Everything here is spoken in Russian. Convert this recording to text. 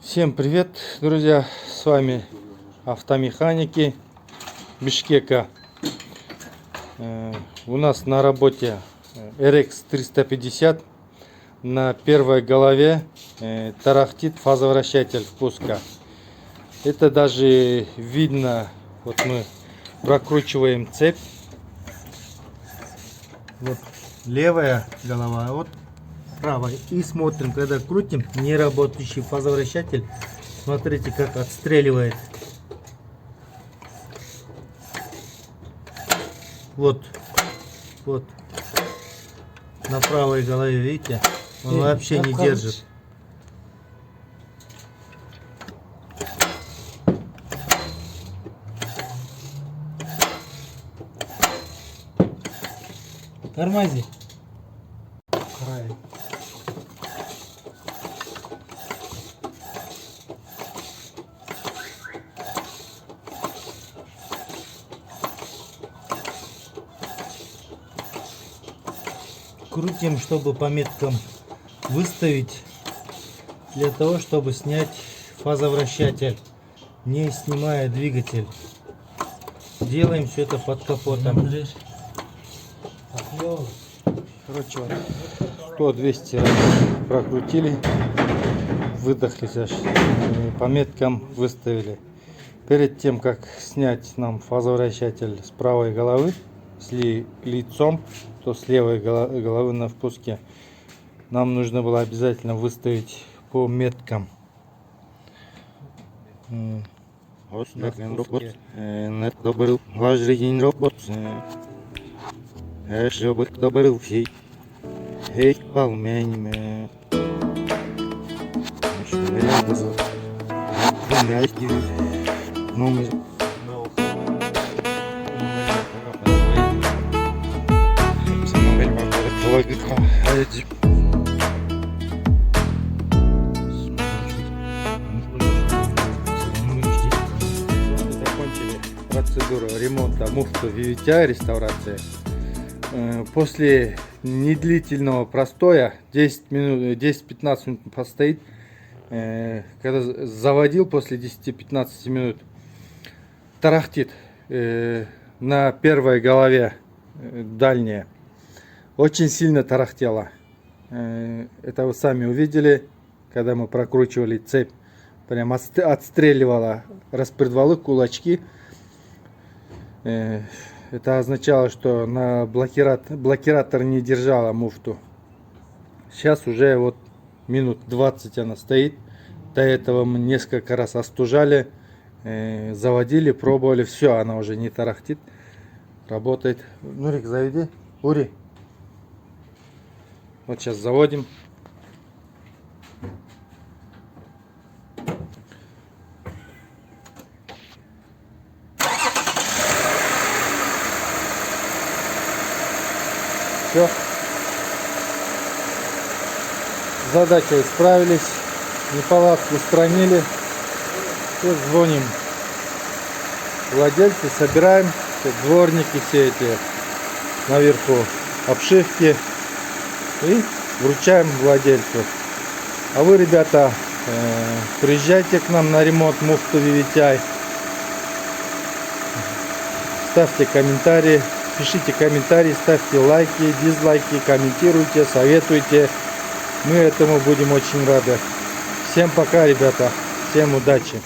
Всем привет, друзья! С вами автомеханики Бишкека. У нас на работе RX 350. На первой голове тарахтит фазовращатель впуска. Это даже видно. Вот мы прокручиваем цепь. Вот левая голова, вот правой. И смотрим, когда крутим неработающий фазовращатель. Смотрите, как отстреливает. Вот на правой голове, видите, он вообще не держит. Тормози. Край. Крутим, чтобы по меткам выставить, для того, чтобы снять фазовращатель, не снимая двигатель. Делаем все это под капотом. Короче, 100-200 прокрутили, выдохли, по меткам выставили. Перед тем, как снять нам фазовращатель с правой головы, с лицом, то с левой головы на впуске, нам нужно было обязательно выставить по меткам. Закончили процедуру ремонта муфты VVTi, реставрации. После недлительного простоя, 10-15 минут постоит, когда заводил, после 10-15 минут тарахтит на первой голове дальняя. Очень сильно тарахтело. Это вы сами увидели, когда мы прокручивали цепь. Прям отстреливала распредвалы, кулачки. Это означало, что на блокиратор не держала муфту. Сейчас уже вот минут 20 она стоит. До этого мы несколько раз остужали, заводили, пробовали. Все, она уже не тарахтит. Работает. Нурик, заведи. Ури. Вот сейчас заводим. Все. С задачей справились. Неполадку устранили. Все, звоним владельцу, собираем все, дворники, все эти наверху обшивки. И вручаем владельцу. А вы, ребята, приезжайте к нам на ремонт муфты VVTi. Ставьте комментарии, пишите комментарии, ставьте лайки, дизлайки, комментируйте, советуйте. Мы этому будем очень рады. Всем пока, ребята. Всем удачи.